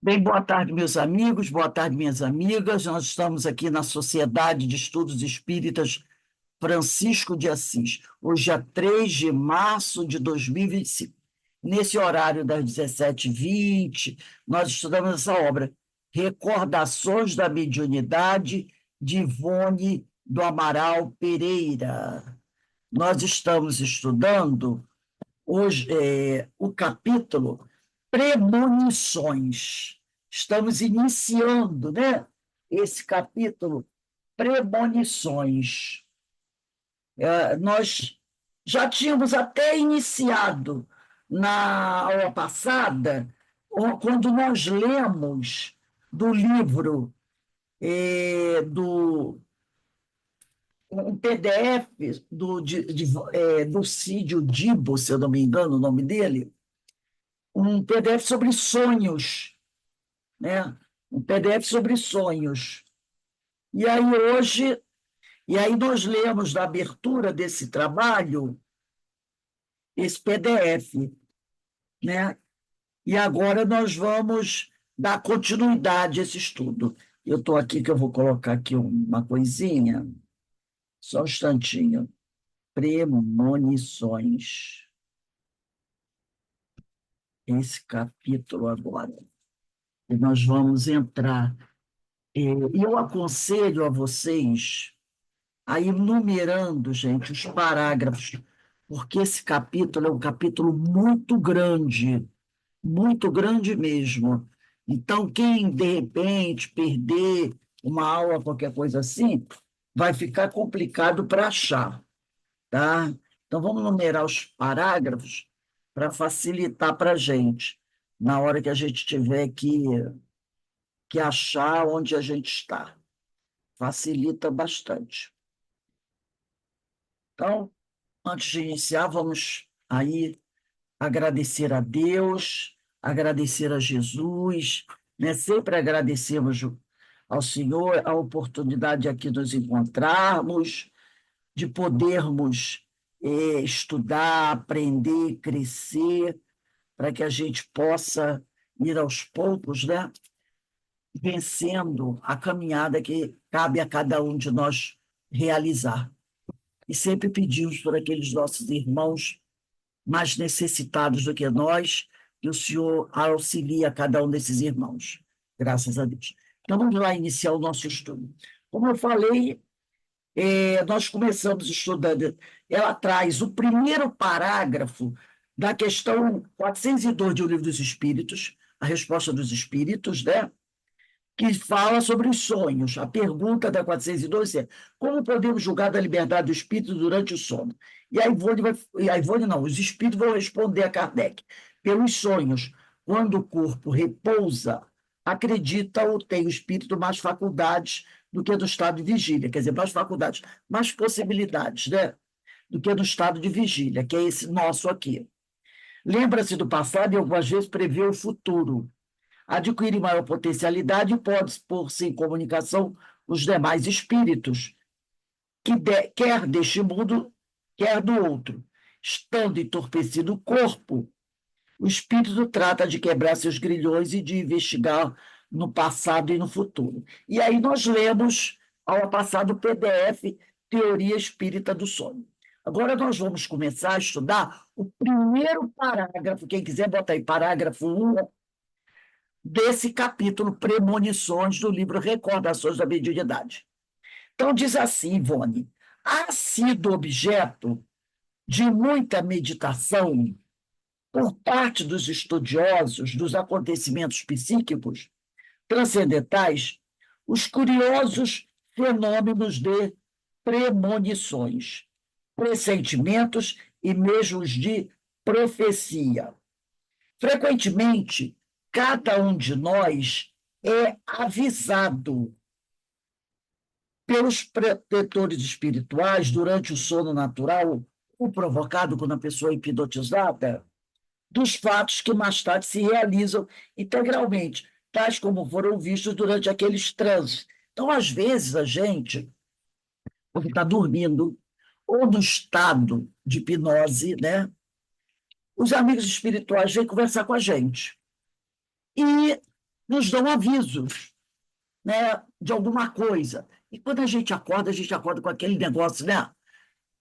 Bem, boa tarde, meus amigos, boa tarde, minhas amigas. Nós estamos aqui na Sociedade de Estudos Espíritas Francisco de Assis, hoje é 3 de março de 2025. Nesse horário das 17h20, nós estudamos essa obra, Recordações da Mediunidade, de Ivone do Amaral Pereira. Nós estamos estudando hoje o capítulo Premonições. Estamos iniciando, né, esse capítulo Premonições. Nós já tínhamos até iniciado na aula passada, quando nós lemos do livro do um PDF do Cídio Dibo, se eu não me engano, o nome dele, um PDF sobre sonhos, né? Um PDF sobre sonhos. E aí hoje, e aí nós lemos na abertura desse trabalho esse PDF, né? E agora nós vamos dar continuidade a esse estudo. Eu estou aqui que eu vou colocar aqui uma coisinha, só um instantinho. Premonições. Esse capítulo agora. E nós vamos entrar. E eu aconselho a vocês a ir numerando, gente, os parágrafos, porque esse capítulo é um capítulo muito grande mesmo. Então, quem, de repente, perder uma aula, qualquer coisa assim, vai ficar complicado para achar, tá? Então, vamos numerar os parágrafos para facilitar para a gente, na hora que a gente tiver que achar onde a gente está. Facilita bastante. Então, antes de iniciar, vamos aí agradecer a Deus, agradecer a Jesus, né? Sempre agradecemos ao Senhor a oportunidade de aqui nos encontrarmos, de podermos estudar, aprender, crescer, para que a gente possa ir aos poucos, né? Vencendo a caminhada que cabe a cada um de nós realizar. E sempre pedimos por aqueles nossos irmãos mais necessitados do que nós, que o Senhor auxilie a cada um desses irmãos. Graças a Deus. Então, vamos lá iniciar o nosso estudo. Como eu falei, nós começamos estudando, ela traz o primeiro parágrafo da questão 402 do Livro dos Espíritos, a resposta dos Espíritos, né? Que fala sobre os sonhos. A pergunta da 412 é: como podemos julgar da liberdade do espírito durante o sono? E a Ivone não, os espíritos vão responder a Kardec: pelos sonhos, quando o corpo repousa, acredita ou tem o espírito mais faculdades do que no estado de vigília, quer dizer, mais faculdades, mais possibilidades, né? Do que no estado de vigília, que é esse nosso aqui. Lembra-se do passado e algumas vezes prevê o futuro, adquire maior potencialidade e pode pôr-se em comunicação os demais espíritos, quer deste mundo, quer do outro. Estando entorpecido o corpo, o espírito trata de quebrar seus grilhões e de investigar no passado e no futuro. E aí nós lemos, ao passar do PDF, Teoria Espírita do Sono. Agora nós vamos começar a estudar o primeiro parágrafo, quem quiser botar aí, parágrafo 1, desse capítulo Premonições do livro Recordações da Mediunidade. Então, diz assim, Ivone: há sido objeto de muita meditação por parte dos estudiosos dos acontecimentos psíquicos transcendentais os curiosos fenômenos de premonições, pressentimentos e mesmo os de profecia. Frequentemente, cada um de nós é avisado pelos protetores espirituais durante o sono natural, ou provocado quando a pessoa é hipnotizada, dos fatos que mais tarde se realizam integralmente, tais como foram vistos durante aqueles transes. Então, às vezes, a gente, quando está dormindo, ou no estado de hipnose, né, os amigos espirituais vêm conversar com a gente. E nos dão avisos, né, de alguma coisa. E quando a gente acorda com aquele negócio, né,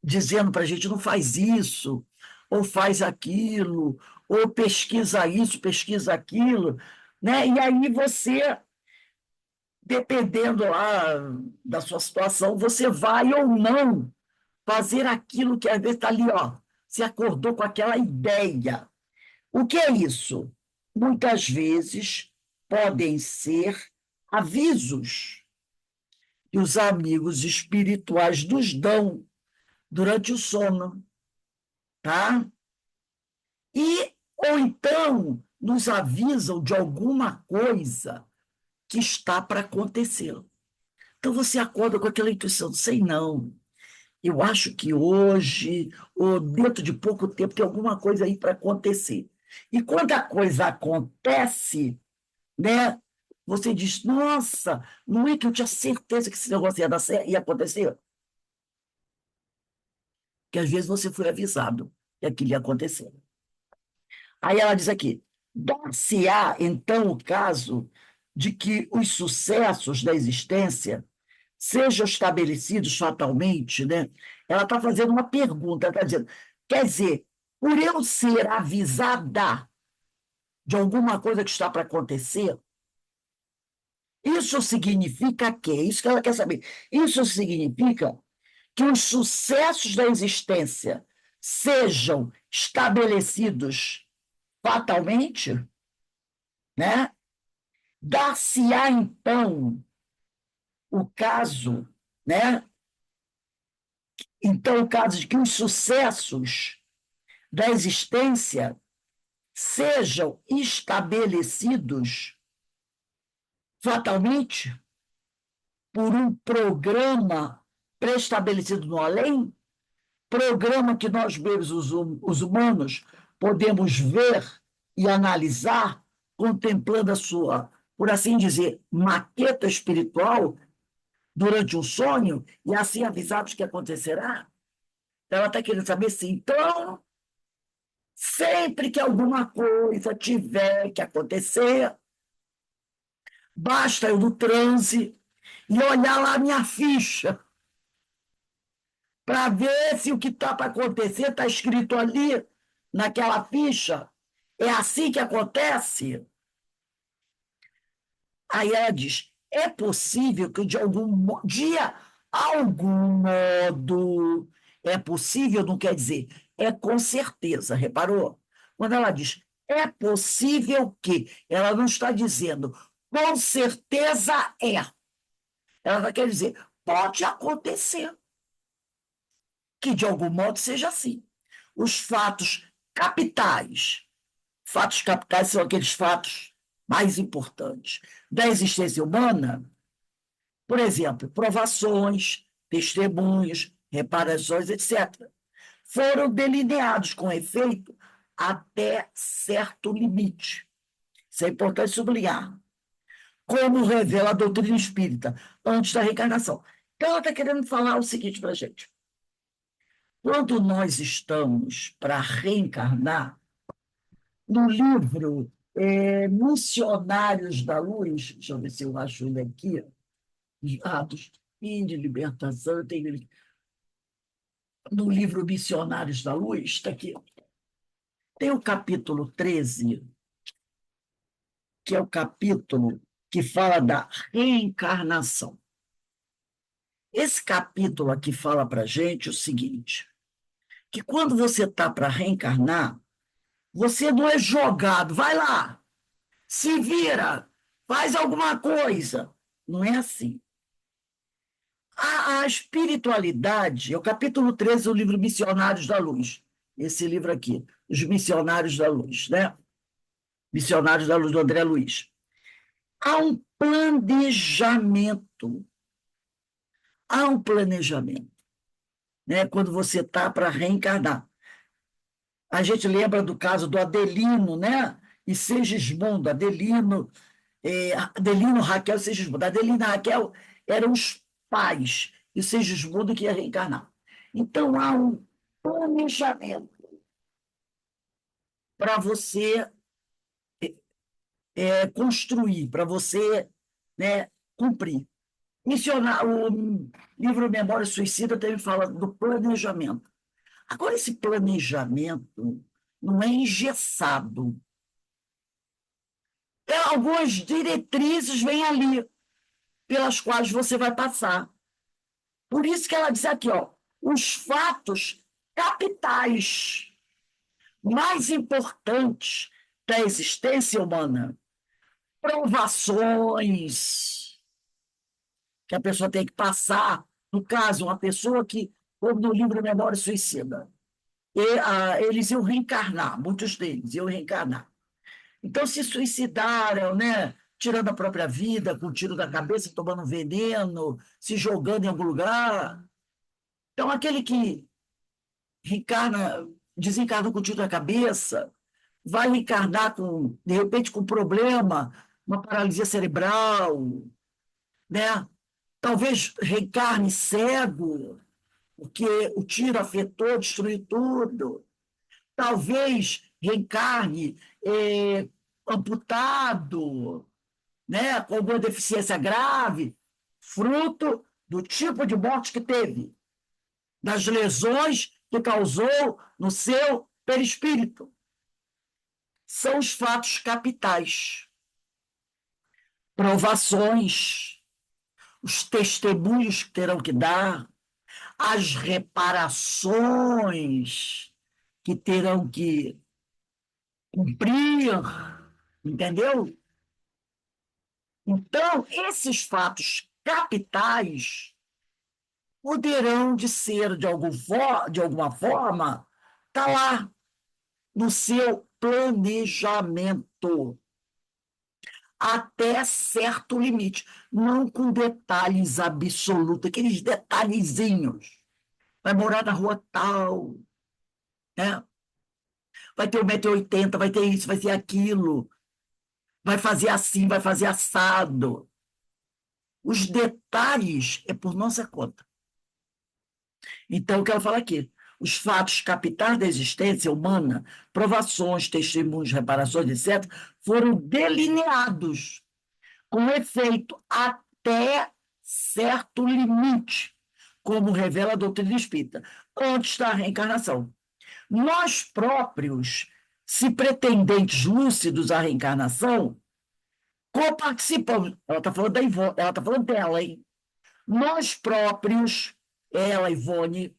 dizendo para a gente não faz isso, ou faz aquilo, ou pesquisa isso, pesquisa aquilo, né? E aí você, dependendo lá da sua situação, você vai ou não fazer aquilo que às vezes está ali, ó, se acordou com aquela ideia. O que é isso? Muitas vezes podem ser avisos que os amigos espirituais nos dão durante o sono, tá? E, ou então, nos avisam de alguma coisa que está para acontecer. Então, você acorda com aquela intuição, sei não, eu acho que hoje, ou dentro de pouco tempo, tem alguma coisa aí para acontecer. E quando a coisa acontece, né, você diz, nossa, não é que eu tinha certeza que esse negócio ia dar certo, ia acontecer? Que às vezes você foi avisado que aquilo ia acontecer. Aí ela diz aqui: dar-se-á, então, o caso de que os sucessos da existência sejam estabelecidos fatalmente, né? Ela está fazendo uma pergunta, está dizendo, quer dizer, por eu ser avisada de alguma coisa que está para acontecer, isso significa que, isso que ela quer saber, isso significa que os sucessos da existência sejam estabelecidos fatalmente, né? Dar-se-á, então, o caso, né? Então, o caso de que os sucessos da existência sejam estabelecidos fatalmente por um programa pré-estabelecido no além, programa que nós mesmos, os humanos, podemos ver e analisar, contemplando a sua, por assim dizer, maqueta espiritual durante um sonho, e assim avisados que acontecerá. Ela está querendo saber se, então, sempre que alguma coisa tiver que acontecer, basta eu no transe e olhar lá a minha ficha para ver se o que está para acontecer está escrito ali naquela ficha. É assim que acontece? Aí ela diz: é possível que de algum modo, é possível, não quer dizer, é com certeza, reparou? Quando ela diz é possível que, ela não está dizendo com certeza é. Ela vai querer dizer, pode acontecer que de algum modo seja assim. Os fatos capitais são aqueles fatos mais importantes da existência humana, por exemplo, provações, testemunhos, reparações, etc., foram delineados com efeito até certo limite. Isso é importante sublinhar. Como revela a doutrina espírita, antes da reencarnação. Então, ela está querendo falar o seguinte para a gente. Quando nós estamos para reencarnar, no livro Missionários da Luz, deixa eu ver se eu acho ele aqui, dos Fim de Libertação, eu tenho ele no livro Missionários da Luz, está aqui. Tem o capítulo 13, que é o capítulo que fala da reencarnação. Esse capítulo aqui fala para a gente o seguinte, que quando você está para reencarnar, você não é jogado, vai lá, se vira, faz alguma coisa. Não é assim. A espiritualidade, é o capítulo 13 do livro Missionários da Luz. Esse livro aqui, Os Missionários da Luz, né? Missionários da Luz, do André Luiz. Há um planejamento. Há um planejamento, né? Quando você está para reencarnar. A gente lembra do caso do Adelino, né? E Segismundo. Adelino, Raquel e Segismundo. Adelino e Raquel eram os pais, e Segismundo que ia reencarnar. Então, há um planejamento para você construir, para você, né, cumprir. O livro Memória Suicida também fala do planejamento. Agora, esse planejamento não é engessado. Algumas diretrizes vêm ali, pelas quais você vai passar. Por isso que ela diz aqui, ó, os fatos capitais mais importantes da existência humana, provações que a pessoa tem que passar, no caso, uma pessoa que, como no livro Memória Suicida, eles iam reencarnar, muitos deles iam reencarnar. Então, se suicidaram, né? Tirando a própria vida, com um tiro na cabeça, tomando veneno, se jogando em algum lugar. Então, aquele que reencarna, desencarna com um tiro na cabeça, vai reencarnar com, de repente, com um problema, uma paralisia cerebral, né? Talvez reencarne cego, porque o tiro afetou, destruiu tudo. Talvez reencarne amputado, né, com alguma deficiência grave, fruto do tipo de morte que teve, das lesões que causou no seu perispírito. São os fatos capitais, provações, os testemunhos que terão que dar, as reparações que terão que cumprir, entendeu? Então, esses fatos capitais poderão de ser, de alguma forma, tá lá no seu planejamento, até certo limite, não com detalhes absolutos, aqueles detalhezinhos. Vai morar na rua tal, né? Vai ter 1,80 m, vai ter isso, vai ter aquilo, vai fazer assim, vai fazer assado. Os detalhes é por nossa conta. Então, eu quero falar aqui. Os fatos capitais da existência humana, provações, testemunhos, reparações, etc., foram delineados com efeito até certo limite, como revela a doutrina espírita. Onde está a reencarnação? Nós próprios, se pretendentes lúcidos à reencarnação, coparticipamos. Ela está falando ela está falando dela, hein? Nós próprios, ela, Ivone,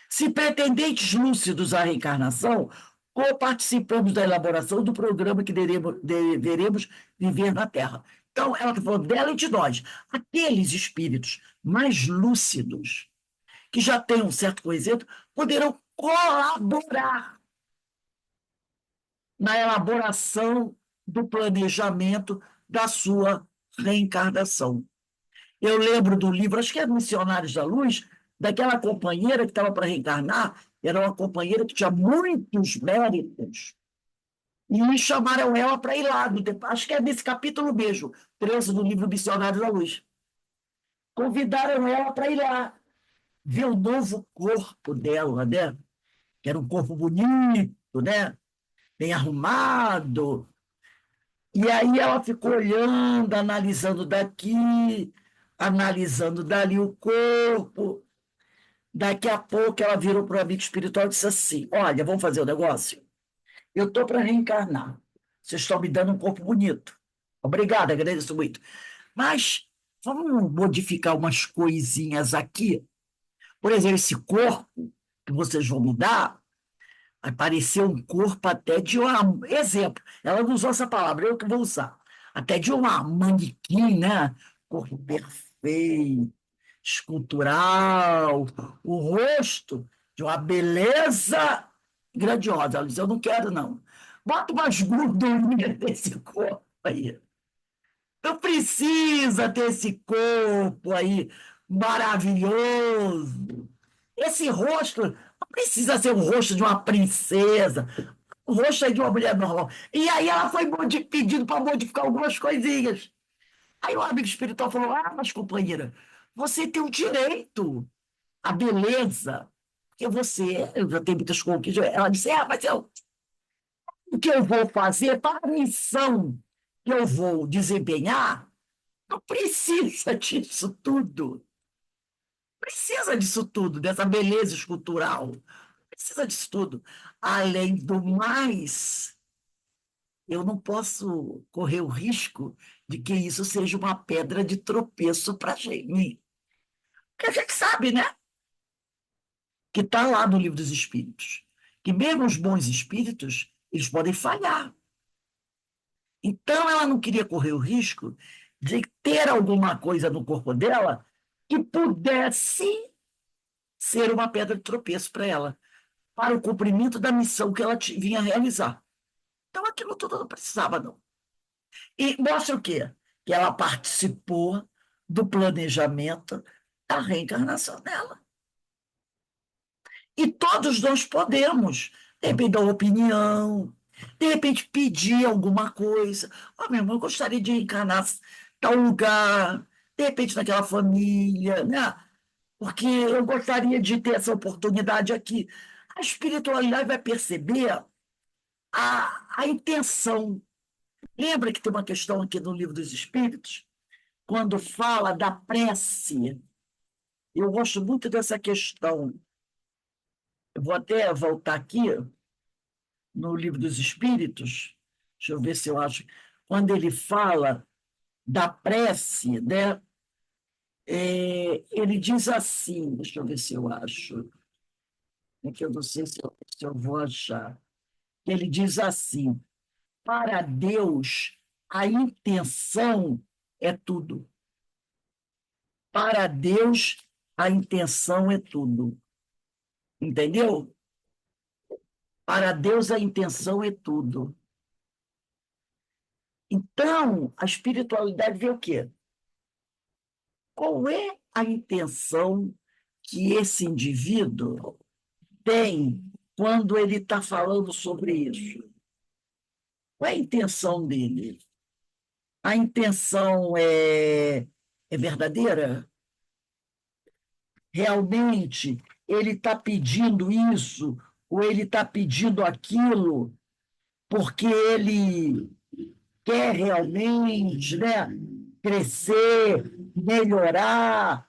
se pretendentes lúcidos à reencarnação, coparticipamos da elaboração do programa que deveremos viver na Terra. Então, ela está falando dela e de nós. Aqueles espíritos mais lúcidos, que já têm um certo conhecimento, poderão colaborar na elaboração do planejamento da sua reencarnação. Eu lembro do livro, acho que é Missionários da Luz, daquela companheira que estava para reencarnar, era uma companheira que tinha muitos méritos, e me chamaram ela para ir lá, acho que é nesse capítulo mesmo, 13 do livro Missionários da Luz. Convidaram ela para ir lá, ver o novo corpo dela, né? Que era um corpo bonito, né? Bem arrumado. E aí ela ficou olhando, analisando daqui, analisando dali o corpo. Daqui a pouco ela virou para o amigo espiritual e disse assim: Olha, vamos fazer o negócio? Eu estou para reencarnar. Vocês estão me dando um corpo bonito. Obrigada, agradeço muito. Mas vamos modificar umas coisinhas aqui. Por exemplo, esse corpo que vocês vão me dar vai parecer um corpo até de uma. Exemplo, ela não usou essa palavra, eu que vou usar. Até de uma manequim, né? Corpo perfeito, escultural, o rosto de uma beleza grandiosa. Ela disse: Eu não quero, não. Bota umas gordurinhas desse corpo aí. Não precisa ter esse corpo aí maravilhoso. Esse rosto não precisa ser o rosto de uma princesa. O rosto é de uma mulher normal. E aí ela foi pedindo para modificar algumas coisinhas. Aí o amigo espiritual falou: Ah, mas companheira, você tem o direito à beleza. Porque você, eu já tenho muitas conquistas. Ela disse: mas o que eu vou fazer para a missão que eu vou desempenhar, não precisa disso tudo. Precisa disso tudo, dessa beleza escultural. Precisa disso tudo. Além do mais, eu não posso correr o risco de que isso seja uma pedra de tropeço para a gente. Porque a gente sabe, né? Que está lá no Livro dos Espíritos. Que mesmo os bons espíritos, eles podem falhar. Então, ela não queria correr o risco de ter alguma coisa no corpo dela que pudesse ser uma pedra de tropeço para ela, para o cumprimento da missão que ela vinha realizar. Então, aquilo tudo não precisava, não. E mostra o quê? Que ela participou do planejamento da reencarnação dela. E todos nós podemos, de repente, dar uma opinião, de repente, pedir alguma coisa. Oh, meu irmão, eu gostaria de reencarnar em tal lugar, de repente, naquela família, né? Porque eu gostaria de ter essa oportunidade aqui. A espiritualidade vai perceber a intenção. Lembra que tem uma questão aqui no Livro dos Espíritos, quando fala da prece? Eu gosto muito dessa questão. Eu vou até voltar aqui no Livro dos Espíritos, deixa eu ver se eu acho, quando ele fala da prece, né? Ele diz assim, deixa eu ver se eu acho, é que eu não sei se eu vou achar. Ele diz assim: para Deus, a intenção é tudo. Para Deus, a intenção é tudo. Entendeu? Para Deus, a intenção é tudo. Então, a espiritualidade vê o quê? Qual é a intenção que esse indivíduo tem quando ele está falando sobre isso? Qual é a intenção dele? A intenção é verdadeira? Realmente ele está pedindo isso ou ele está pedindo aquilo porque ele quer realmente, né, crescer, melhorar,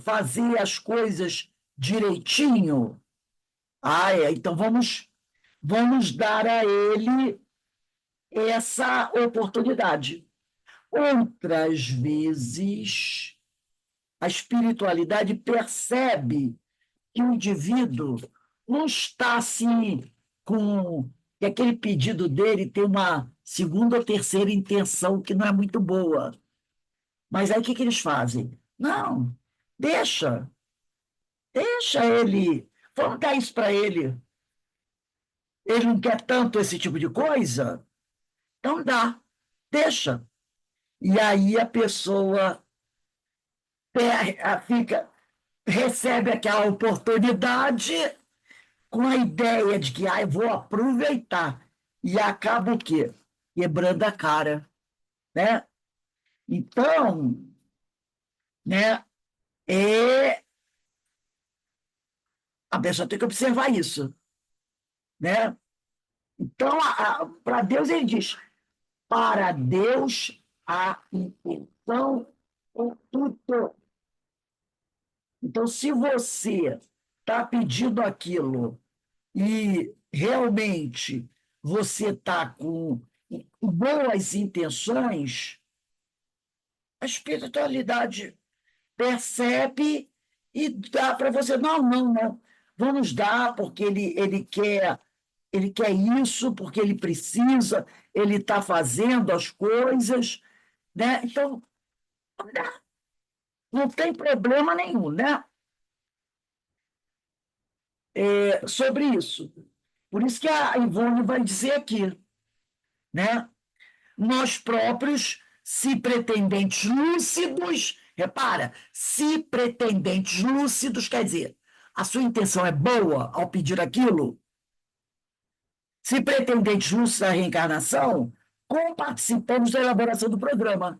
fazer as coisas direitinho? Então vamos dar a ele essa oportunidade. Outras vezes, a espiritualidade percebe que o indivíduo não está assim com que aquele pedido dele tem uma segunda ou terceira intenção que não é muito boa. Mas aí o que eles fazem? Não, deixa ele, vamos dar isso para ele. Ele não quer tanto esse tipo de coisa? Então dá, deixa. E aí a pessoa fica, recebe aquela oportunidade com a ideia de que eu vou aproveitar. E acaba o quê? Quebrando a cara. Né? Então, né, a pessoa tem que observar isso. Né? Então, para Deus, ele diz: para Deus, a intenção é tudo. Então, se você está pedindo aquilo e realmente você está com boas intenções, a espiritualidade percebe e dá para você. Não, não, não. Vamos dar, porque ele quer isso, porque ele precisa, ele está fazendo as coisas. Né? Então, não tem problema nenhum, né? Sobre isso. Por isso que a Ivone vai dizer aqui, né? Nós próprios, se pretendentes lúcidos, repara, se pretendentes lúcidos, quer dizer, a sua intenção é boa ao pedir aquilo, se pretendentes lúcidos da reencarnação, como participamos da elaboração do programa.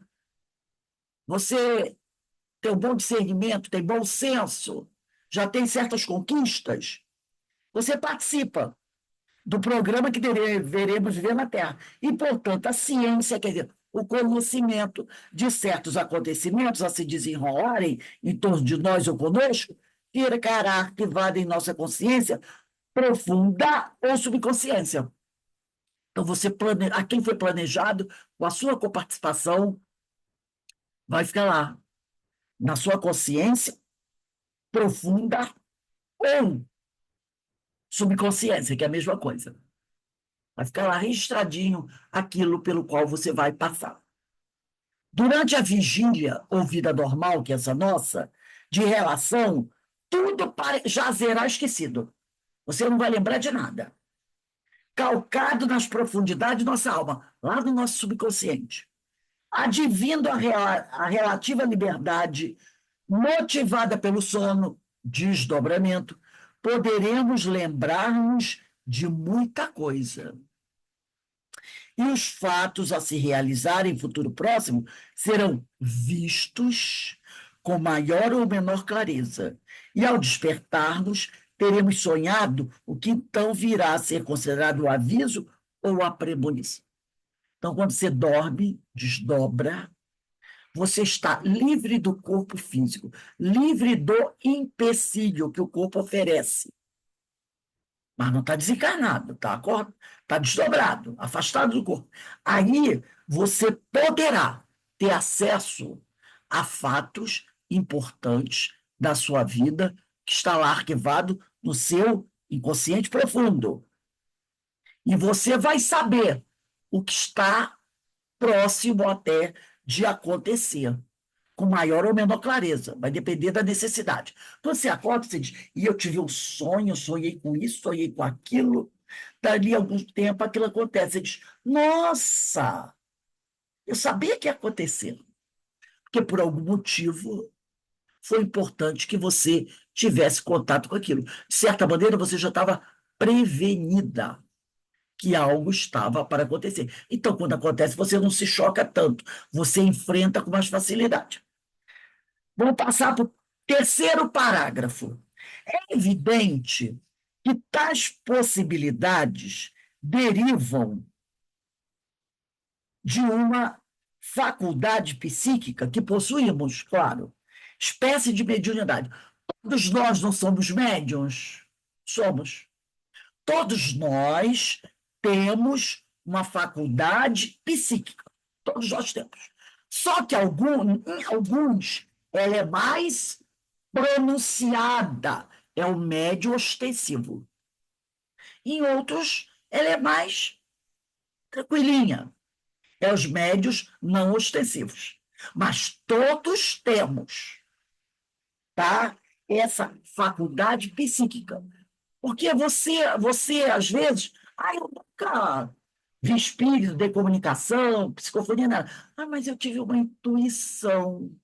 Você tem um bom discernimento, tem bom senso, já tem certas conquistas, você participa. do programa que deveremos viver na Terra. E, portanto, a ciência, quer dizer, o conhecimento de certos acontecimentos a se desenrolarem em torno de nós ou conosco, ficará arquivado em nossa consciência profunda ou subconsciência. Então, aquilo foi planejado com a sua coparticipação, vai ficar lá, na sua consciência profunda ou subconsciência, que é a mesma coisa. Vai ficar lá registradinho aquilo pelo qual você vai passar. Durante a vigília ou vida normal, que é essa nossa, de relação, tudo já será esquecido. Você não vai lembrar de nada. Calcado nas profundidades da nossa alma, lá no nosso subconsciente. Advindo a relativa liberdade, motivada pelo sono, desdobramento, poderemos lembrar-nos de muita coisa. E os fatos a se realizarem em futuro próximo serão vistos com maior ou menor clareza. E ao despertarmos, teremos sonhado o que então virá a ser considerado o aviso ou a premonição. Então, quando você dorme, desdobra, você está livre do corpo físico, livre do empecilho que o corpo oferece. Mas não está desencarnado, tá desdobrado, afastado do corpo. Aí você poderá ter acesso a fatos importantes da sua vida que está lá arquivado no seu inconsciente profundo. E você vai saber o que está próximo até de acontecer, com maior ou menor clareza, vai depender da necessidade. Quando você acorda, você diz, e eu tive um sonho, sonhei com isso, sonhei com aquilo, dali a algum tempo aquilo acontece. Você diz, nossa, eu sabia que ia acontecer, porque por algum motivo foi importante que você tivesse contato com aquilo. De certa maneira, você já estava prevenida que algo estava para acontecer. Então, quando acontece, você não se choca tanto, você enfrenta com mais facilidade. Vamos passar para o terceiro parágrafo. É evidente que tais possibilidades derivam de uma faculdade psíquica que possuímos, claro, espécie de mediunidade. Todos nós não somos médiuns? Somos. Todos nós temos uma faculdade psíquica. Todos nós temos. Só que em alguns ela é mais pronunciada, é o médio ostensivo. Em outros, ela é mais tranquilinha, é os médios não ostensivos. Mas todos temos, tá? Essa faculdade psíquica. Porque você às vezes, eu nunca vi espírito de comunicação, psicofonia, nada. Mas eu tive uma intuição.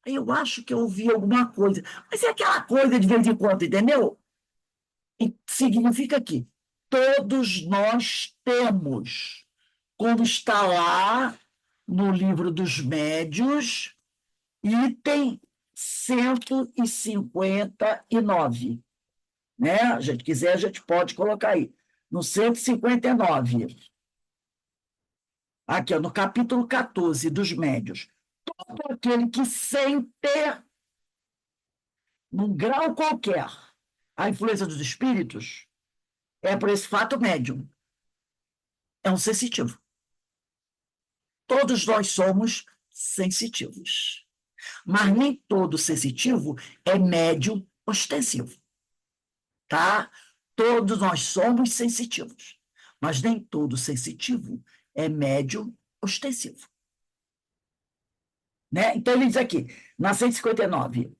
Eu acho que eu ouvi alguma coisa. Mas é aquela coisa de vez em quando, entendeu? E significa que todos nós temos, como está lá no livro dos médios, item 159. Né? Se a gente quiser, a gente pode colocar aí. No 159. Aqui, ó, no capítulo 14 dos médios. Todo aquele que sente, num grau qualquer, a influência dos espíritos, é por esse fato médium. É um sensitivo. Todos nós somos sensitivos. Mas nem todo sensitivo é médium ostensivo. Tá? Todos nós somos sensitivos. Mas nem todo sensitivo é médium ostensivo. Né? Então, ele diz aqui, na 159,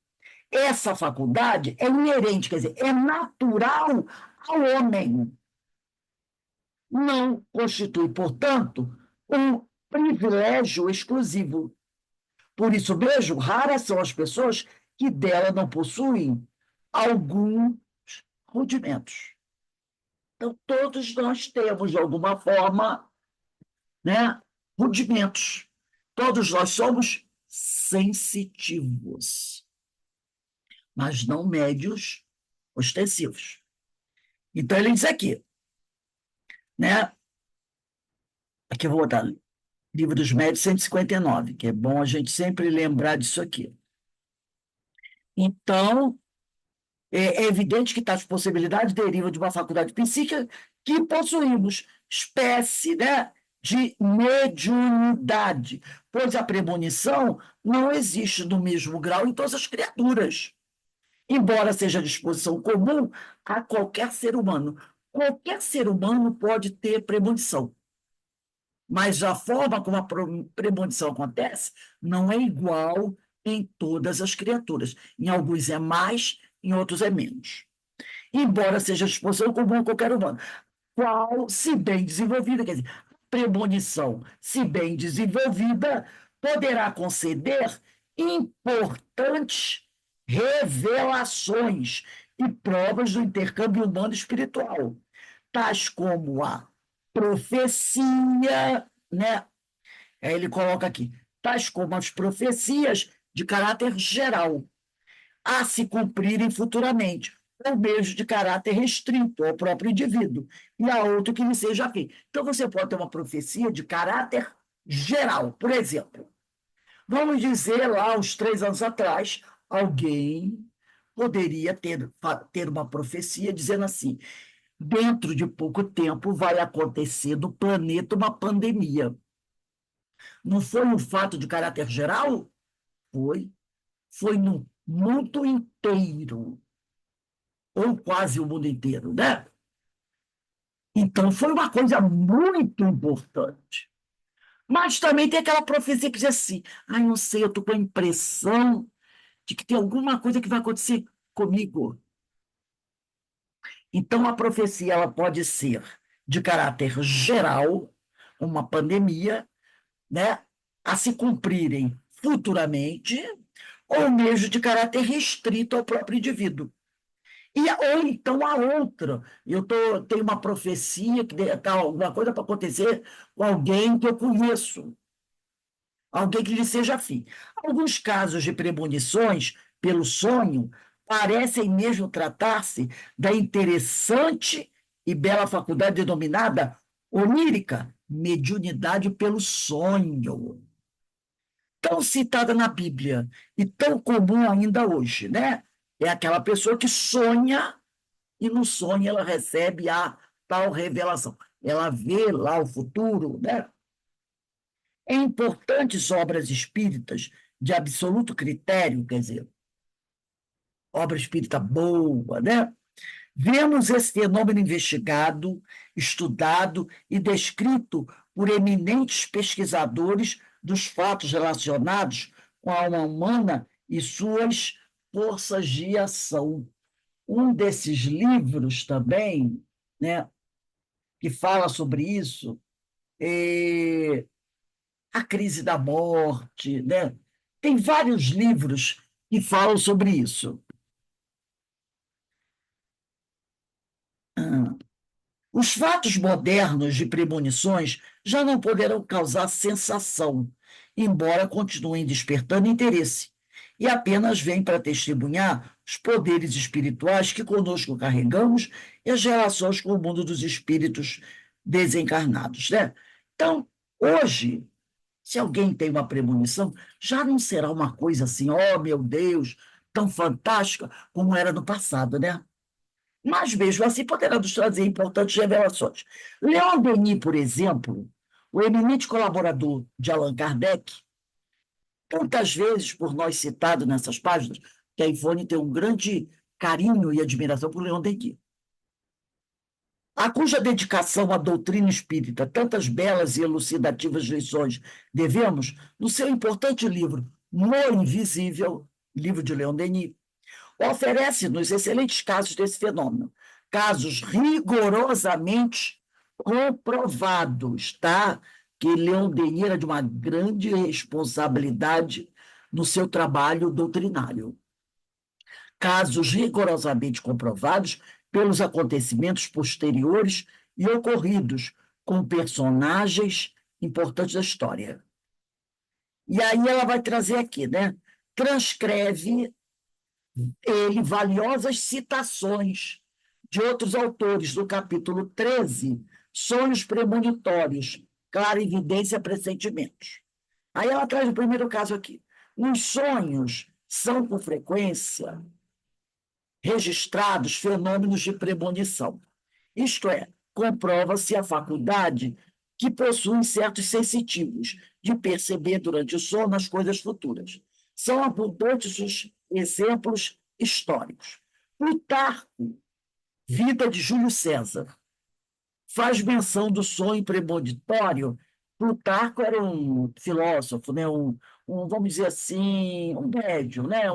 essa faculdade é inerente, quer dizer, é natural ao homem. Não constitui, portanto, um privilégio exclusivo. Por isso mesmo, raras são as pessoas que dela não possuem alguns rudimentos. Então, todos nós temos, de alguma forma, né, rudimentos. Todos nós somos sensitivos, mas não médios ostensivos. Então, ele diz aqui, né? Aqui eu vou botar Livro dos Médios 159, que é bom a gente sempre lembrar disso aqui. Então, é evidente que tais possibilidades derivam de uma faculdade psíquica que possuímos, espécie, né, de mediunidade, pois a premonição não existe no mesmo grau em todas as criaturas, embora seja disposição comum a qualquer ser humano. Qualquer ser humano pode ter premonição, mas a forma como a premonição acontece não é igual em todas as criaturas. Em alguns é mais, em outros é menos. Embora seja disposição comum a qualquer humano. Qual, se bem desenvolvida, quer dizer, premonição, se bem desenvolvida, poderá conceder importantes revelações e provas do intercâmbio humano espiritual, tais como a profecia, né? Aí ele coloca aqui, tais como as profecias de caráter geral, a se cumprirem futuramente, ou mesmo de caráter restrito ao próprio indivíduo, e a outro que lhe seja afim. Então, você pode ter uma profecia de caráter geral. Por exemplo, vamos dizer lá, uns 3 anos atrás, alguém poderia ter uma profecia dizendo assim: dentro de pouco tempo vai acontecer no planeta uma pandemia. Não foi um fato de caráter geral? Foi. Foi no mundo inteiro, ou quase o mundo inteiro, né? Então, foi uma coisa muito importante. Mas também tem aquela profecia que diz assim: ai, não sei, eu estou com a impressão de que tem alguma coisa que vai acontecer comigo. Então, a profecia ela pode ser de caráter geral, uma pandemia, né, a se cumprirem futuramente, ou mesmo de caráter restrito ao próprio indivíduo. Ou então a outra, tenho uma profecia que está alguma coisa para acontecer com alguém que eu conheço, alguém que lhe seja afim. Alguns casos de premonições pelo sonho parecem mesmo tratar-se da interessante e bela faculdade denominada onírica, mediunidade pelo sonho, tão citada na Bíblia e tão comum ainda hoje, né? É aquela pessoa que sonha e no sonho ela recebe a tal revelação. Ela vê lá o futuro, né? Em importantes obras espíritas de absoluto critério, quer dizer, obra espírita boa, né? Vemos esse fenômeno investigado, estudado e descrito por eminentes pesquisadores dos fatos relacionados com a alma humana e suas forças de ação. Um desses livros também, né, que fala sobre isso, é A Crise da Morte, né? Tem vários livros que falam sobre isso. Ah, os fatos modernos de premonições já não poderão causar sensação, embora continuem despertando interesse, e apenas vêm para testemunhar os poderes espirituais que conosco carregamos e as relações com o mundo dos espíritos desencarnados, né? Então, hoje, se alguém tem uma premonição, já não será uma coisa assim, oh meu Deus, tão fantástica como era no passado, né? Mas mesmo assim poderá nos trazer importantes revelações. Leon Denis, por exemplo, o eminente colaborador de Allan Kardec, tantas vezes por nós citado nessas páginas, que a Ivone tem um grande carinho e admiração por Leon Denis, a cuja dedicação à doutrina espírita, tantas belas e elucidativas lições devemos, no seu importante livro No Invisível, livro de Leon Denis, oferece-nos excelentes casos desse fenômeno, casos rigorosamente comprovados, tá? Que Leon Denis era de uma grande responsabilidade no seu trabalho doutrinário. Casos rigorosamente comprovados pelos acontecimentos posteriores e ocorridos com personagens importantes da história. E aí ela vai trazer aqui, né? Transcreve ele valiosas citações de outros autores, do capítulo 13 sonhos premonitórios, clarividência, pressentimentos. Aí ela traz o primeiro caso aqui. Nos sonhos são, com frequência, registrados fenômenos de premonição. Isto é, comprova-se a faculdade que possuem certos sensitivos de perceber durante o sono as coisas futuras. São abundantes os exemplos históricos. Plutarco, Vida de Júlio César, faz menção do sonho premonitório. Plutarco era um filósofo, né? Vamos dizer assim, um médium, né?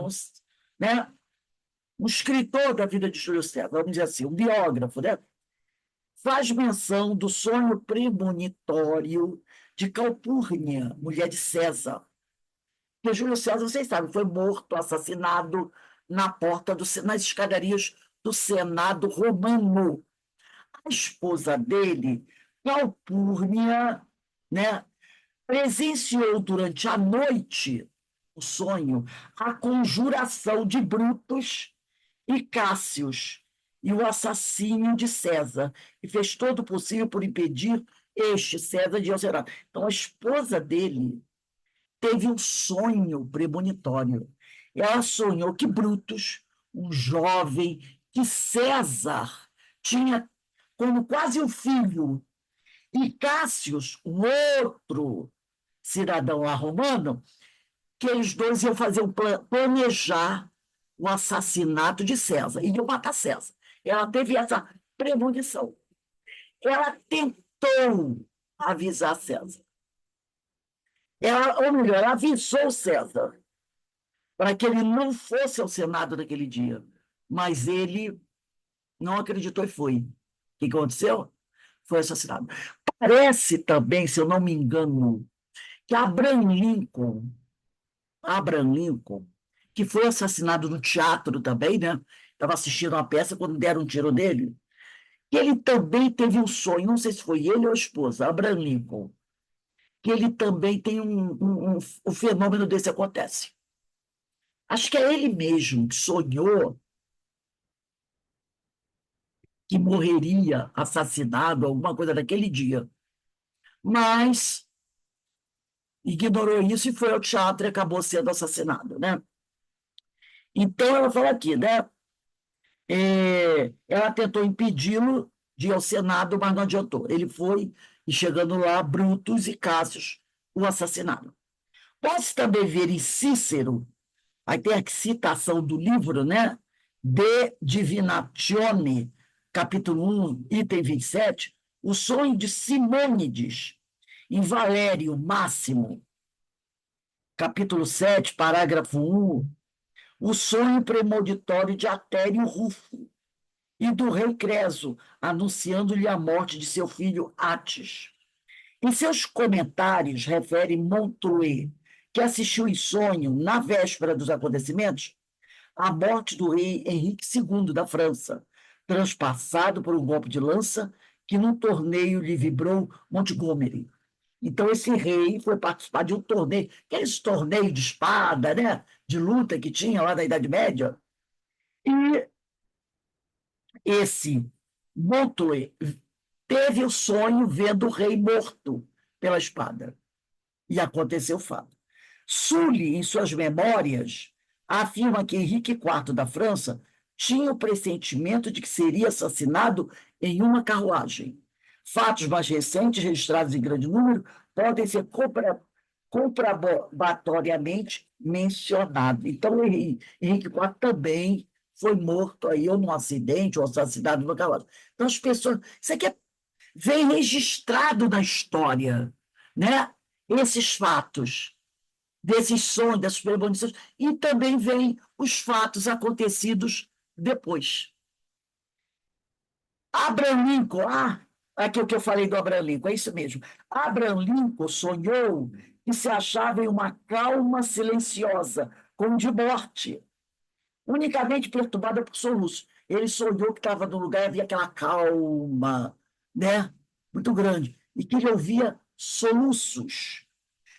Um escritor da vida de Júlio César, vamos dizer assim, um biógrafo, né? Faz menção do sonho premonitório de Calpurnia, mulher de César. Porque Júlio César, vocês sabem, foi morto, assassinado nas escadarias do Senado romano. A esposa dele, Calpurnia, né, presenciou durante a noite, o sonho, a conjuração de Brutus e Cássius e o assassínio de César, e fez todo o possível por impedir César, de ir ao Senado. Então, a esposa dele teve um sonho premonitório. Ela sonhou que Brutus, um jovem, que César tinha como quase um filho, e Cássius, um outro cidadão lá romano, que eles dois iam planejar o assassinato de César, iam matar César. Ela teve essa premonição. Ela tentou avisar César. Ou melhor, ela avisou César para que ele não fosse ao Senado naquele dia. Mas ele não acreditou e foi. O que aconteceu? Foi assassinado. Parece também, se eu não me engano, que Abraham Lincoln, que foi assassinado no teatro também, né? Estava assistindo uma peça quando deram um tiro nele. Que ele também teve um sonho, não sei se foi ele ou a esposa, Abraham Lincoln, que ele também tem um fenômeno desse acontece. Acho que é ele mesmo que sonhou que morreria assassinado, alguma coisa naquele dia. Mas ignorou isso e foi ao teatro e acabou sendo assassinado, né? Então, ela fala aqui, né? Ela tentou impedi-lo de ir ao Senado, mas não adiantou. Ele foi, e chegando lá, Brutus e Cássius o assassinaram. Pode-se também ver em Cícero, aí tem a citação do livro, né? De Divinatione, capítulo 1, item 27, o sonho de Simônides, em Valério Máximo, capítulo 7, parágrafo 1, o sonho premonitório de Atério Rufo e do rei Creso, anunciando-lhe a morte de seu filho Atis. Em seus comentários, refere Montreuil, que assistiu em sonho, na véspera dos acontecimentos, a morte do rei Henrique II da França, transpassado por um golpe de lança que num torneio lhe vibrou Montgomery. Então, esse rei foi participar de um torneio, aqueles torneios de espada, né? De luta que tinha lá na Idade Média. E esse Montreuil teve o sonho vendo o rei morto pela espada. E aconteceu o fato. Sully, em suas memórias, afirma que Henrique IV da França tinha o pressentimento de que seria assassinado em uma carruagem. Fatos mais recentes, registrados em grande número, podem ser comprobatoriamente mencionados. Então, Henrique IV também foi morto aí, ou num acidente, ou assassinado numa carruagem. Então, as pessoas... Isso aqui vem registrado na história, né? Esses fatos, desses sonhos, dessas premonições, e também vem os fatos acontecidos depois. Abraham Lincoln, aqui o que eu falei do Abraham Lincoln, é isso mesmo. Abraham Lincoln sonhou que se achava em uma calma silenciosa, como de morte, unicamente perturbada por soluços. Ele sonhou que estava num lugar e havia aquela calma, né? Muito grande, e que ele ouvia soluços.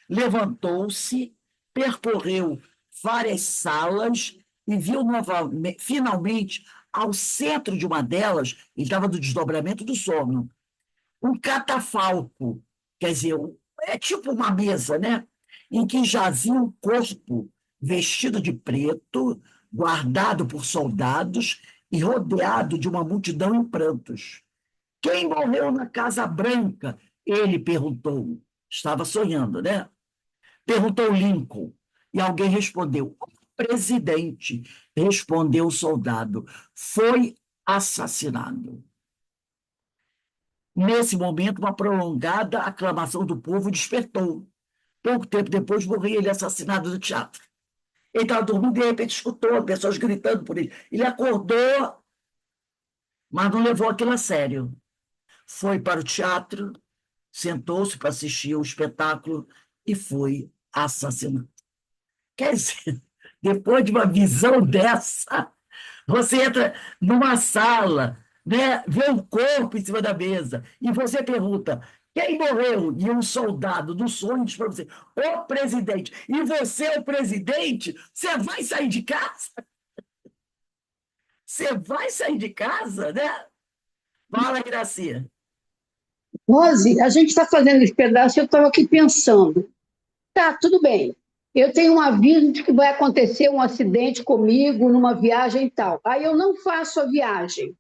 Levantou-se, percorreu várias salas e viu novamente, finalmente, ao centro de uma delas, ele estava no desdobramento do sono, um catafalco, quer dizer, é tipo uma mesa, né? Em que jazia um corpo vestido de preto, guardado por soldados e rodeado de uma multidão em prantos. Quem morreu na Casa Branca? Ele perguntou. Estava sonhando, né? Perguntou Lincoln. E alguém respondeu: o presidente. Respondeu o soldado: foi assassinado. Nesse momento, uma prolongada aclamação do povo despertou. Pouco tempo depois, morria ele assassinado no teatro. Ele estava dormindo e, de repente, escutou pessoas gritando por ele. Ele acordou, mas não levou aquilo a sério. Foi para o teatro, sentou-se para assistir o espetáculo e foi assassinado. Quer dizer, depois de uma visão dessa, você entra numa sala, né, vê um corpo em cima da mesa, e você pergunta: quem morreu? E um soldado do sonho diz para você: o presidente. E você é o presidente? Você vai sair de casa? Você vai sair de casa, né? Fala, Gracia. Rose, a gente está fazendo esse pedaço, eu estava aqui pensando, tá, tudo bem, eu tenho um aviso de que vai acontecer um acidente comigo numa viagem e tal. Aí eu não faço a viagem.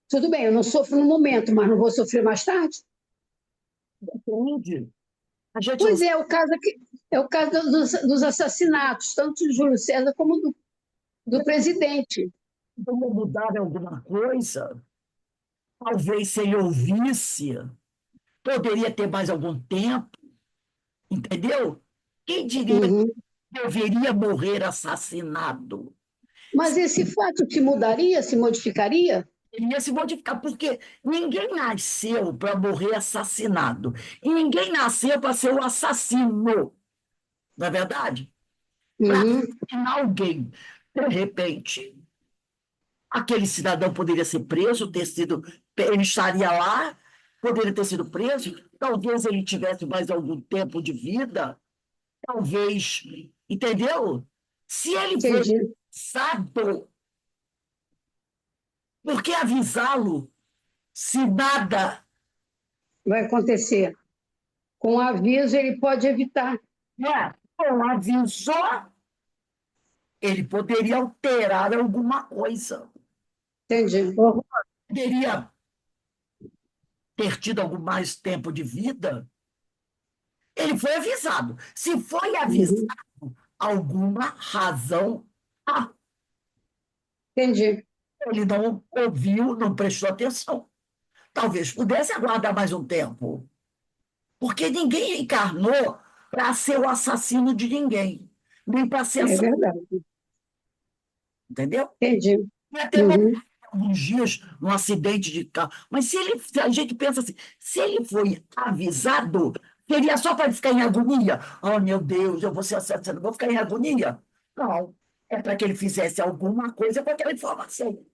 Tudo bem, eu não sofro no momento, mas não vou sofrer mais tarde? Entende? A gente não Pois é, é o caso dos assassinatos, tanto de Júlio César como do presidente. sabe mudar alguma coisa. Talvez se ele ouvisse, poderia ter mais algum tempo, entendeu? Quem diria que Uhum. deveria morrer assassinado? Mas esse fato te mudaria, se modificaria? Ele ia se modificar, porque ninguém nasceu para morrer assassinado. E ninguém nasceu para ser o assassino, não é verdade? Para Uhum. assassinar alguém. De repente, aquele cidadão poderia ser preso, ele estaria lá, poderia ter sido preso, talvez ele tivesse mais algum tempo de vida, talvez, entendeu? Se ele foi Entendi. sábio, por que avisá-lo se nada, Vai acontecer. Com aviso, ele pode evitar. né? Não avisou, ele poderia alterar alguma coisa, Entendi. ou poderia ter tido algum mais tempo de vida. Ele foi avisado. Se foi avisado, Uhum. alguma razão há. Entendi. Ele não ouviu, não prestou atenção. Talvez pudesse aguardar mais um tempo, porque ninguém encarnou para ser o assassino de ninguém, nem para ser É assassino, verdade. entendeu? Entendi. E até morrer Uhum. alguns dias num acidente de carro. Mas se a gente pensa assim, se ele foi avisado, seria só para ficar em agonia. Oh, meu Deus, eu vou ser assassino, vou ficar em agonia. Não, é para que ele fizesse alguma coisa com aquela informação.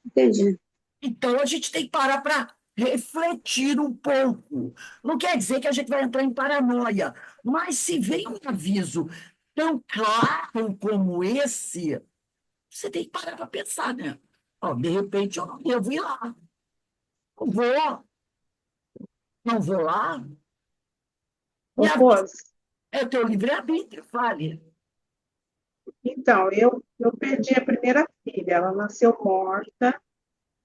Entendi. Então, a gente tem que parar para refletir um pouco. Não quer dizer que a gente vai entrar em paranoia, mas se vem um aviso tão claro como esse, você tem que parar para pensar, né? Ó, de repente, eu não devo ir lá. Não vou, não vou lá. E Ô, a vida Rose, é o teu livre-arbítrio, fale. então, eu perdi a primeira filha. Ela nasceu morta,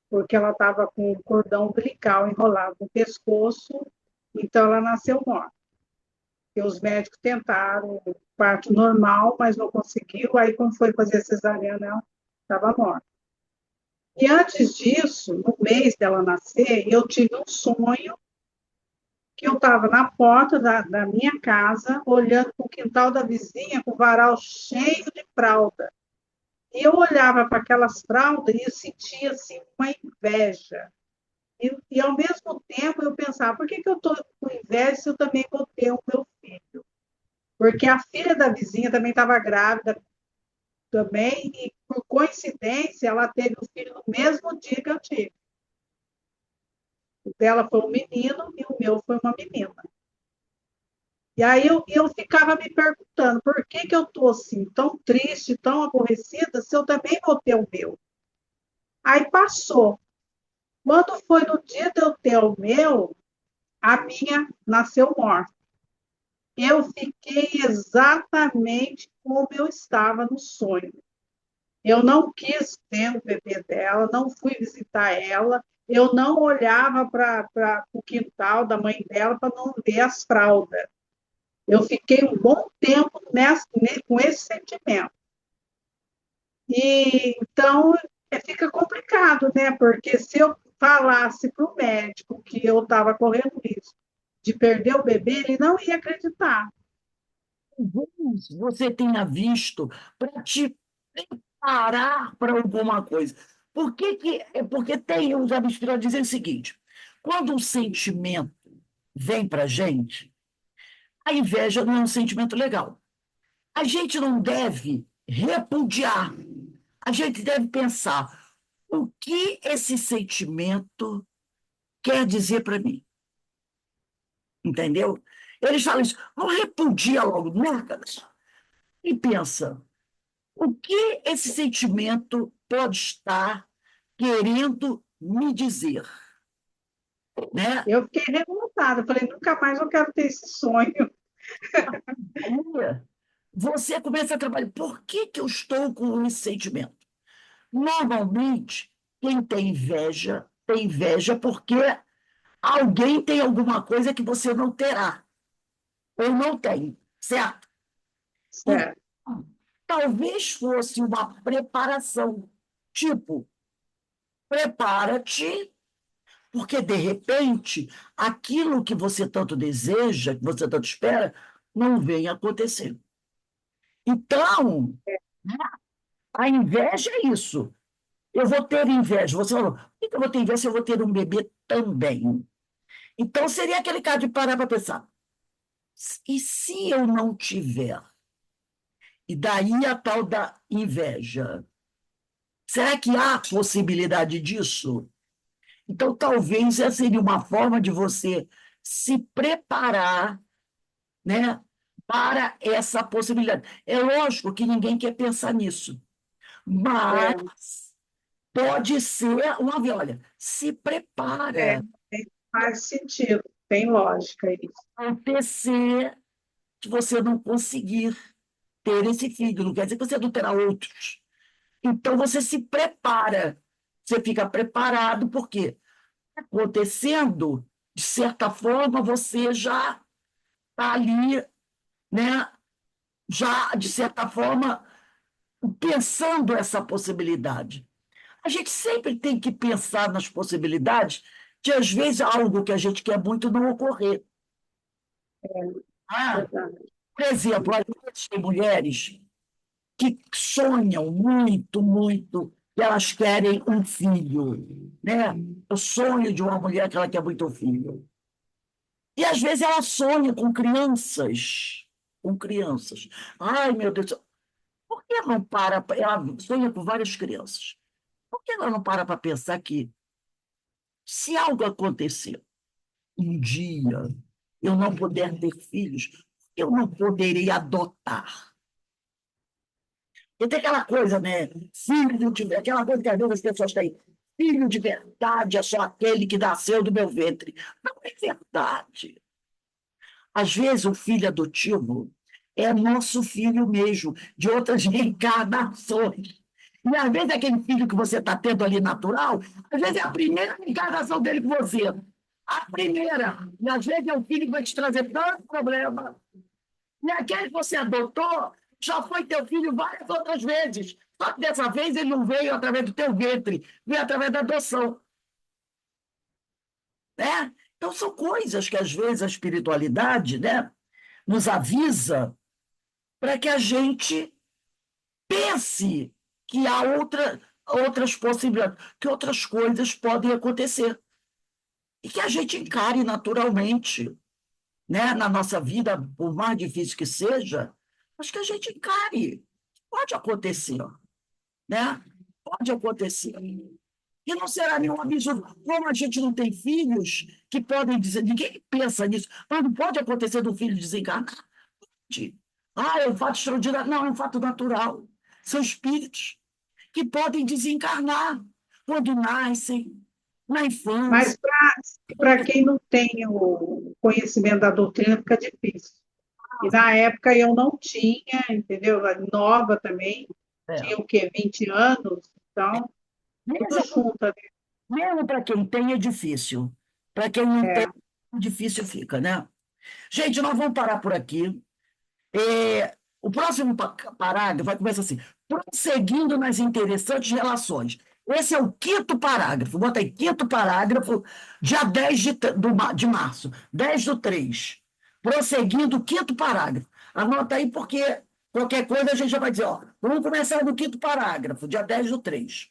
porque ela estava com o cordão umbilical enrolado no pescoço, então ela nasceu morta. E os médicos tentaram parto normal, mas não conseguiu. Aí, quando foi fazer a cesariana, ela estava morta. E antes disso, no mês dela nascer, eu tive um sonho que eu estava na porta da minha casa, olhando para o quintal da vizinha, com o varal cheio de fralda. E eu olhava para aquelas fraldas e eu sentia assim, uma inveja. E, ao mesmo tempo eu pensava, por que, que eu estou com inveja se eu também vou ter o meu filho? Porque a filha da vizinha também estava grávida também, e por coincidência ela teve o filho no mesmo dia que eu tive. O dela foi um menino e o meu foi uma menina. E aí eu ficava me perguntando, por que, que eu estou assim, tão triste, tão aborrecida, se eu também vou ter o meu? Aí passou. Quando foi no dia de eu ter o meu, a minha nasceu morta. Eu fiquei exatamente como eu estava no sonho. Eu não quis ver o bebê dela, não fui visitar ela, eu não olhava para o quintal da mãe dela para não ver as fraldas. Eu fiquei um bom tempo com esse sentimento. E então fica complicado, né? Porque se eu falasse para o médico que eu estava correndo risco de perder o bebê, ele não ia acreditar. Talvez você tenha visto para te preparar para alguma coisa. Porque tem os espirituais dizem o seguinte: quando um sentimento vem para a gente, a inveja não é um sentimento legal. A gente não deve repudiar, a gente deve pensar o que esse sentimento quer dizer para mim, entendeu? Eles falam isso, não repudia logo, nada, e pensa, o que esse sentimento pode estar querendo me dizer, né? Eu fiquei revoltada, falei, nunca mais eu quero ter esse sonho. Aí você começa a trabalhar, por que que eu estou com esse sentimento? Normalmente, quem tem inveja porque alguém tem alguma coisa que você não terá, ou não tem, certo? Então, Certo. talvez fosse uma preparação, tipo, prepara-te, porque, de repente, aquilo que você tanto deseja, que você tanto espera, não vem acontecer. Então, a inveja é isso. Eu vou ter inveja. Você falou, por que eu vou ter inveja se eu vou ter um bebê também? Então, seria aquele caso de parar para pensar. E se eu não tiver? E daí a tal da inveja. Será que há possibilidade disso? Então, talvez essa seria uma forma de você se preparar, né, para essa possibilidade. É lógico que ninguém quer pensar nisso, É, mas pode ser uma vez, olha, se é, prepara faz sentido, tem lógica isso. acontecer que você não conseguir ter esse filho, não quer dizer que você não terá outros. Então, você se prepara, você fica preparado, porque acontecendo, de certa forma, você já está ali, né? Já, de certa forma, pensando essa possibilidade. A gente sempre tem que pensar nas possibilidades de, às vezes, algo que a gente quer muito não ocorrer. Ah, Verdade. por exemplo, às vezes tem mulheres que sonham muito, muito, que elas querem um filho, né? O sonho de uma mulher que ela quer muito um filho. E às vezes ela sonha com crianças, com crianças. Ai, meu Deus, por que não para? Ela sonha com várias crianças. Por que ela não para pensar que, se algo acontecer um dia, eu não puder ter filhos, eu não poderei adotar? E tem aquela coisa, né? Filho de aquela coisa que às vezes as pessoas têm. Filho de verdade é só aquele que nasceu do meu ventre. Não é verdade. Às vezes, o filho adotivo é nosso filho mesmo, de outras reencarnações. E às vezes aquele filho que você está tendo ali natural, às vezes é a primeira encarnação dele com você. A primeira. E às vezes é o filho que vai te trazer tanto problema. E aquele que você adotou já foi teu filho várias outras vezes. Só que dessa vez ele não veio através do teu ventre, veio através da adoção. Né? Então, são coisas que às vezes a espiritualidade, né, nos avisa para que a gente pense que há outras possibilidades, que outras coisas podem acontecer. E que a gente encare naturalmente, né, na nossa vida, por mais difícil que seja, mas que a gente encare. Pode acontecer, né? Pode acontecer. E não será nenhum absurdo. Como a gente não tem filhos que podem dizer, ninguém pensa nisso, mas não pode acontecer do filho desencarnar. Ah, é um fato extraordinário. Não, é um fato natural. São espíritos que podem desencarnar quando nascem. Na infância. Mas para quem não tem o conhecimento da doutrina, fica difícil. E na época eu não tinha, entendeu? Nova também, É. tinha o quê? 20 anos, então, tudo junto ali. Mesmo para quem tem é difícil. Para quem não tem, É, difícil fica, né? Gente, nós vamos parar por aqui. O próximo parágrafo vai começar assim: prosseguindo nas interessantes relações. Esse é o quinto parágrafo. Bota aí, quinto parágrafo, dia 10 de março, 10/3. Prosseguindo, quinto parágrafo. Anota aí, porque qualquer coisa a gente já vai dizer, ó, vamos começar no quinto parágrafo, dia 10/3.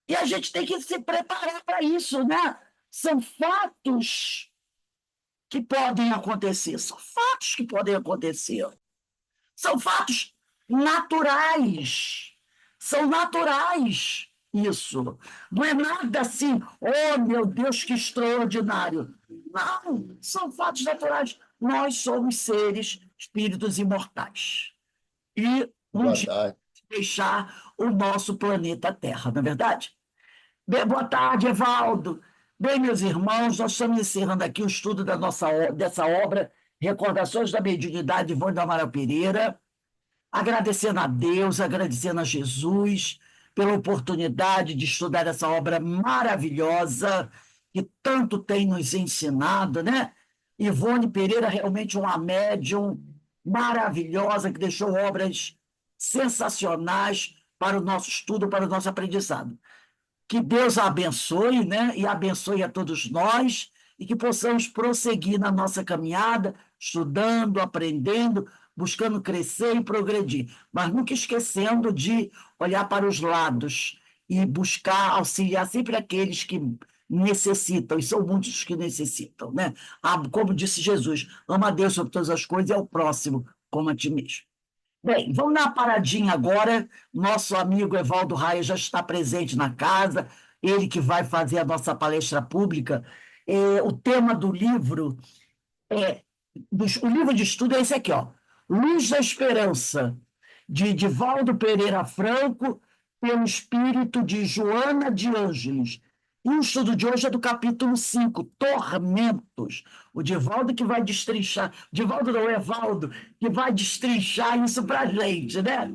E a gente tem que se preparar para isso, né? São fatos que podem acontecer, são fatos que podem acontecer. São fatos naturais. São naturais isso. Não é nada assim, oh meu Deus, que extraordinário. Não, são fatos naturais. Nós somos seres, espíritos imortais. E um Boa dia tarde. deixar o nosso planeta Terra, não é verdade? Bem, boa tarde, Evaldo. Bem, meus irmãos, nós estamos encerrando aqui o estudo dessa obra, Recordações da Mediunidade de Ivone do Amaral Pereira, agradecendo a Deus, agradecendo a Jesus pela oportunidade de estudar essa obra maravilhosa que tanto tem nos ensinado, né? Ivone Pereira, realmente uma médium maravilhosa que deixou obras sensacionais para o nosso estudo, para o nosso aprendizado. Que Deus a abençoe, né? E abençoe a todos nós, e que possamos prosseguir na nossa caminhada, estudando, aprendendo, buscando crescer e progredir, mas nunca esquecendo de olhar para os lados e buscar auxiliar sempre aqueles que necessitam, e são muitos que necessitam, né? Como disse Jesus, ama a Deus sobre todas as coisas e ao próximo como a ti mesmo. Bem, vamos dar uma paradinha agora. Nosso amigo Evaldo Raia já está presente na casa, ele que vai fazer a nossa palestra pública. O tema do livro é, o livro de estudo é esse aqui, ó, Luz da Esperança, de Divaldo Pereira Franco, pelo espírito de Joana de Ângeles. E o estudo de hoje é do capítulo 5, Tormentos. O Divaldo que vai destrinchar, Divaldo não, Evaldo, que vai destrinchar isso para a gente, né?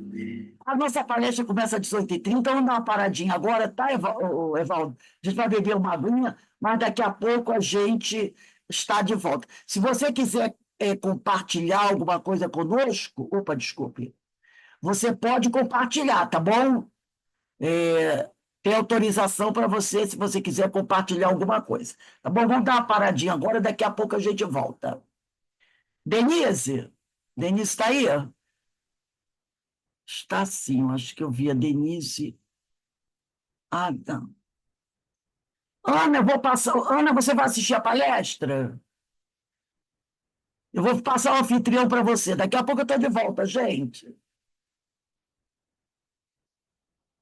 A nossa palestra começa às 18h30, vamos dar uma paradinha agora, tá, Evaldo? A gente vai beber uma aguinha, mas daqui a pouco a gente está de volta. Se você quiser compartilhar alguma coisa conosco, opa, desculpe, você pode compartilhar, tá bom? Tem autorização para você, se você quiser compartilhar alguma coisa. Tá bom? Vamos dar uma paradinha agora, daqui a pouco a gente volta. Denise? Denise está aí? Está sim, eu acho que eu vi a Denise. Ah, não. Ana, eu vou passar. Ana, você vai assistir a palestra? Eu vou passar o anfitrião para você. Daqui a pouco eu estou de volta, gente.